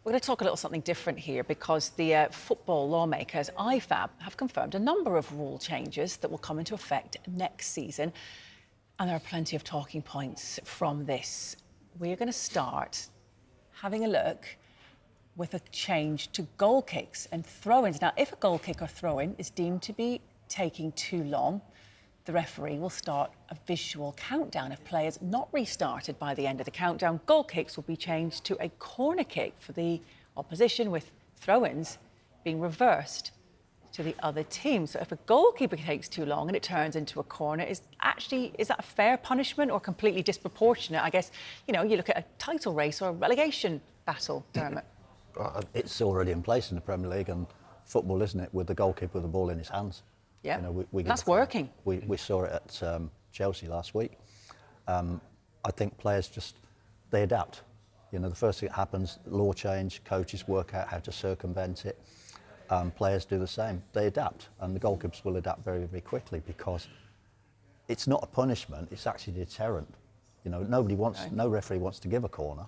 We're going to talk a little something different here because the football lawmakers, IFAB, have confirmed a number of rule changes that will come into effect next season. And there are plenty of talking points from this. We're going to start having a look with a change to goal kicks and throw-ins. Now, if a goal kick or throw-in is deemed to be taking too long, the referee will start a visual countdown. If play is not restarted by the end of the countdown, goal kicks will be changed to a corner kick for the opposition, with throw-ins being reversed to the other team. So if a goalkeeper takes too long and it turns into a corner, is that a fair punishment or completely disproportionate? I guess, you look at a title race or a relegation battle, Dermot. It's already in place in the Premier League and football, isn't it, with the goalkeeper with the ball in his hands. Yeah, that's working. We saw it at Chelsea last week. I think players they adapt. The first thing that happens, law change, coaches work out how to circumvent it. Players do the same. They adapt, and the goalkeepers will adapt very, very quickly because it's not a punishment, it's actually a deterrent. No referee wants to give a corner.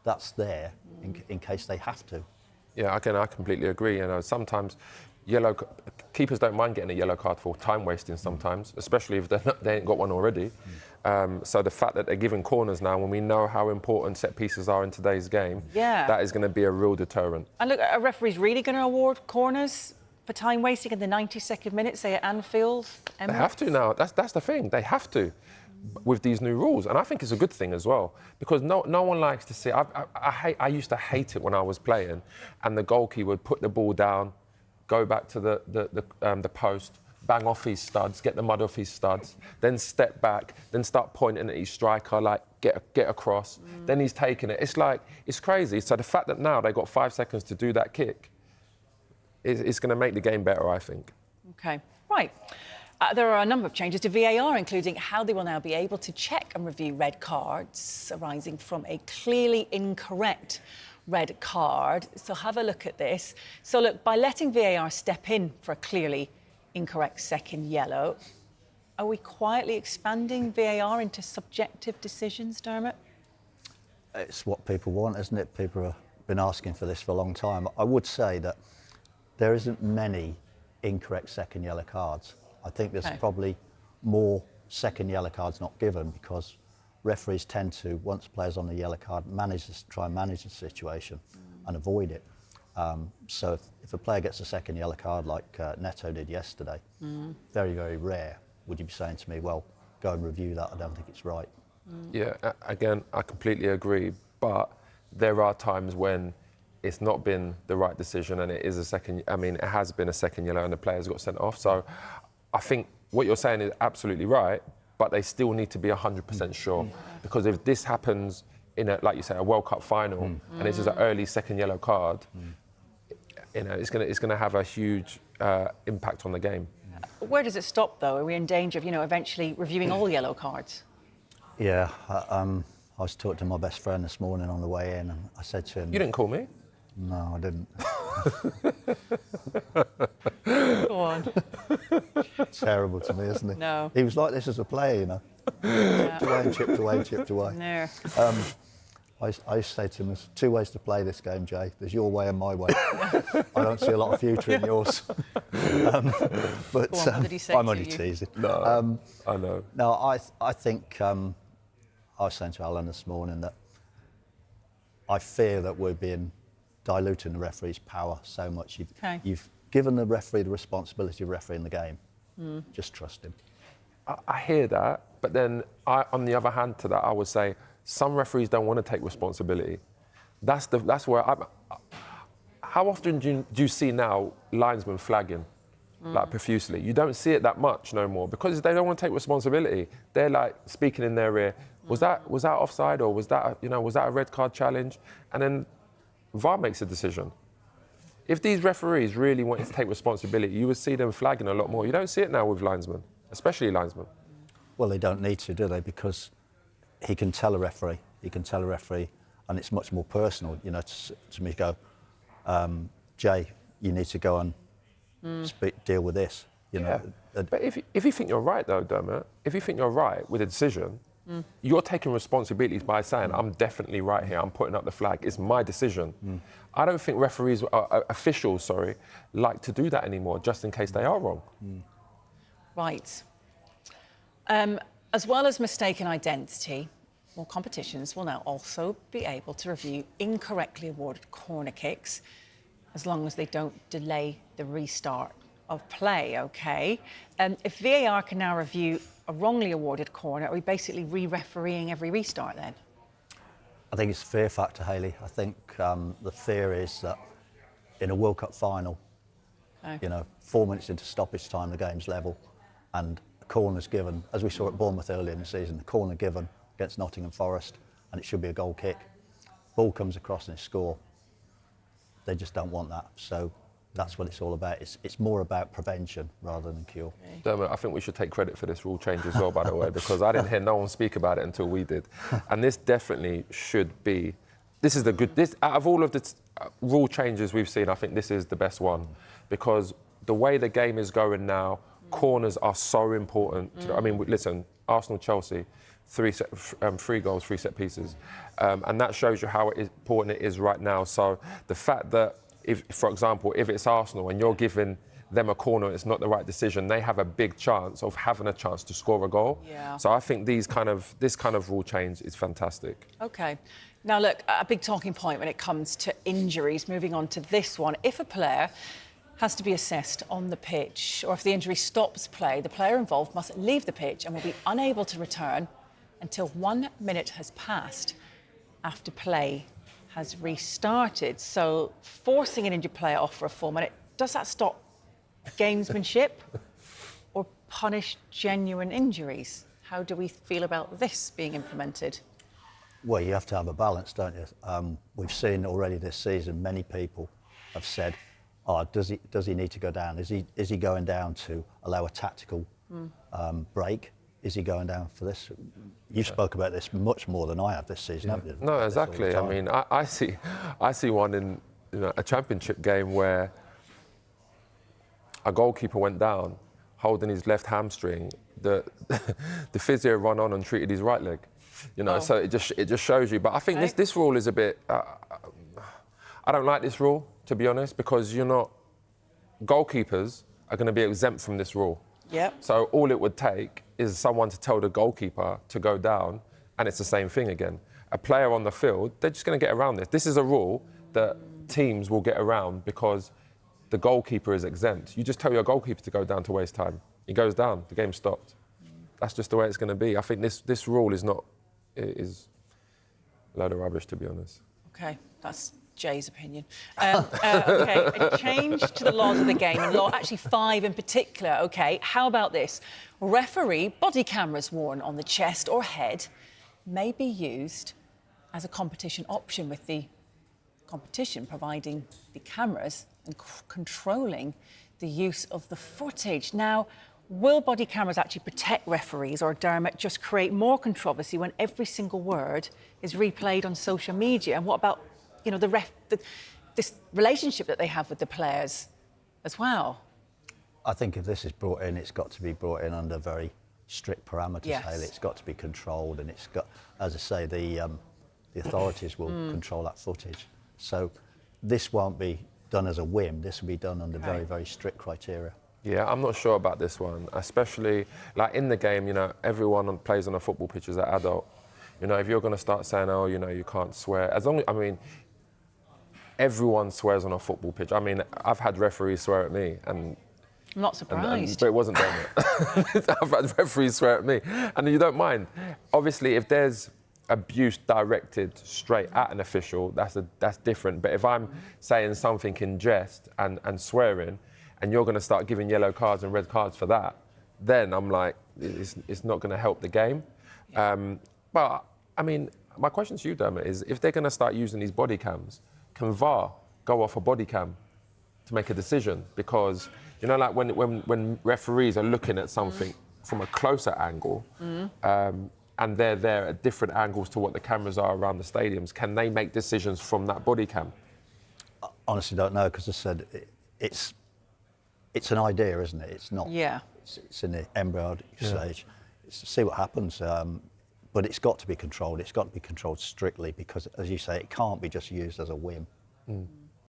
That's there in case they have to. Yeah, again, I completely agree. Sometimes keepers don't mind getting a yellow card for time wasting sometimes, especially if they ain't got one already. So the fact that they're giving corners now, when we know how important set pieces are in today's game, that is going to be a real deterrent. And look, are referees really going to award corners for time wasting in the 92nd minute, say at Anfield? Emirates? They have to now. That's the thing. They have to with these new rules, and I think it's a good thing as well, because no one likes to see. I used to hate it when I was playing, and the goalkeeper would put the ball down, go back to the post, bang off his studs, get the mud off his studs, then step back, then start pointing at his striker, like get across. Then he's taking it. It's crazy. So the fact that now they got 5 seconds to do that kick, it's going to make the game better, I think. OK, right. There are a number of changes to VAR, including how they will now be able to check and review red cards arising from a clearly incorrect red card. So have a look at this. So look, by letting VAR step in for a clearly incorrect second yellow, are we quietly expanding VAR into subjective decisions, Dermot? It's what people want, isn't it? People have been asking for this for a long time. I would say that there isn't many incorrect second yellow cards. I think there's probably more second yellow cards not given because referees tend to, once players on the yellow card, try and manage the situation and avoid it. So if a player gets a second yellow card like Neto did yesterday, very, very rare, would you be saying to me, well, go and review that, I don't think it's right. Yeah, again, I completely agree, but there are times when it's not been the right decision and it is it has been a second yellow and the players got sent off. So I think what you're saying is absolutely right, but they still need to be 100% sure. Because if this happens in like you say, a World Cup final, and this is an early second yellow card, it's going to have a huge impact on the game. Where does it stop, though? Are we in danger of, eventually reviewing all yellow cards? Yeah, I was talking to my best friend this morning on the way in, and I said to him... You didn't call me? No, I didn't. Go on. Terrible to me, isn't it? No. He was like this as a player, Chipped away and chipped away, chipped away. No. I used to say to him, there's two ways to play this game, Jay. There's your way and my way. I don't see a lot of future in yours. But what did he say I'm to only you? teasing. No, I know. No, I think I was saying to Alan this morning that I fear that we're being diluting the referee's power so much. You've given the referee the responsibility of refereeing the game. Just trust him. I hear that, but then on the other hand to that, I would say some referees don't want to take responsibility. That's where how often do you see now linesmen flagging like profusely? You don't see it that much no more because they don't want to take responsibility. They're like speaking in their ear. Was that offside or was that a red card challenge? And then VAR makes a decision. If these referees really wanted to take responsibility, you would see them flagging a lot more. You don't see it now with linesmen, especially linesmen. Well, they don't need to, do they? Because he can tell a referee, and it's much more personal, to me go, Jay, you need to go and deal with this. But if you think you're right, though, Dermot, if you think you're right with a decision, You're taking responsibilities by saying, I'm definitely right here, I'm putting up the flag, it's my decision. I don't think referees, officials, like to do that anymore, just in case they are wrong. Right. As well as mistaken identity, more competitions will now also be able to review incorrectly awarded corner kicks, as long as they don't delay the restart of play, OK? If VAR can now review a wrongly awarded corner, are we basically re-refereeing every restart then? I think it's a fear factor, Hayley. I think the fear is that in a World Cup final, 4 minutes into stoppage time, the game's level, and a corner's given, as we saw at Bournemouth earlier in the season, the corner given against Nottingham Forest, and it should be a goal kick. Ball comes across and they score. They just don't want that. So that's what it's all about. It's more about prevention rather than cure. Dermot, I think we should take credit for this rule change as well, by the way, because I didn't hear no one speak about it until we did. And this definitely should be, this is the good, out of all of the rule changes we've seen, I think this is the best one, because the way the game is going now, corners are so important. I mean, listen, Arsenal-Chelsea, 3 goals, 3 set pieces. And that shows you how important it is right now. So the fact that, if, for example, if it's Arsenal and you're giving them a corner, it's not the right decision, they have a big chance of having a chance to score a goal. Yeah. So I think this kind of rule change is fantastic. OK. Now, look, a big talking point when it comes to injuries, moving on to this one. If a player has to be assessed on the pitch, or if the injury stops play, the player involved must leave the pitch and will be unable to return until 1 minute has passed after play has restarted. So forcing an injured player off for a full minute, does that stop gamesmanship or punish genuine injuries? How do we feel about this being implemented? Well, you have to have a balance, don't you? We've seen already this season, many people have said, oh, does he need to go down? Is he going down to allow a tactical break? Is he going down for this? You spoke about this much more than I have this season, haven't you? No, exactly. I mean, I see one in a championship game where a goalkeeper went down holding his left hamstring. The physio ran on and treated his right leg. So it just shows you. But I think this rule is a bit. I don't like this rule, to be honest, because goalkeepers are going to be exempt from this rule. Yep. So all it would take is someone to tell the goalkeeper to go down, and it's the same thing again. A player on the field, they're just going to get around this. This is a rule that teams will get around because the goalkeeper is exempt. You just tell your goalkeeper to go down to waste time. He goes down, the game's stopped. That's just the way it's going to be. I think this rule is a load of rubbish, to be honest. OK, that's Jay's opinion. OK, a change to the laws of the game, and law actually 5 in particular. OK, how about this? Referee body cameras worn on the chest or head may be used as a competition option, with the competition providing the cameras and controlling the use of the footage. Now, will body cameras actually protect referees, or, Dermot, just create more controversy when every single word is replayed on social media? And what about this relationship that they have with the players as well? I think if this is brought in, it's got to be brought in under very strict parameters, Yes. Hayley. It's got to be controlled, and it's got, as I say, the authorities will control that footage. So this won't be done as a whim. This will be done under very, very strict criteria. Yeah, I'm not sure about this one, especially like in the game. Everyone plays on a football pitch as an adult. If you're going to start saying, oh, you can't swear, everyone swears on a football pitch. I mean, I've had referees swear at me, and I'm not surprised. but it wasn't Dermot. I've had referees swear at me, and you don't mind. Obviously, if there's abuse directed straight at an official, that's different. But if I'm saying something in jest and swearing, and you're going to start giving yellow cards and red cards for that, then I'm like, it's not going to help the game. But I mean, my question to you, Dermot, is if they're going to start using these body cams, can VAR go off a body cam to make a decision? Because like when referees are looking at something from a closer angle, and they're there at different angles to what the cameras are around the stadiums, can they make decisions from that body cam? I honestly don't know, because I said it's an idea, isn't it? It's not. Yeah. It's in the embryonic stage. It's to see what happens. but it's got to be controlled. It's got to be controlled strictly because, as you say, it can't be just used as a whim.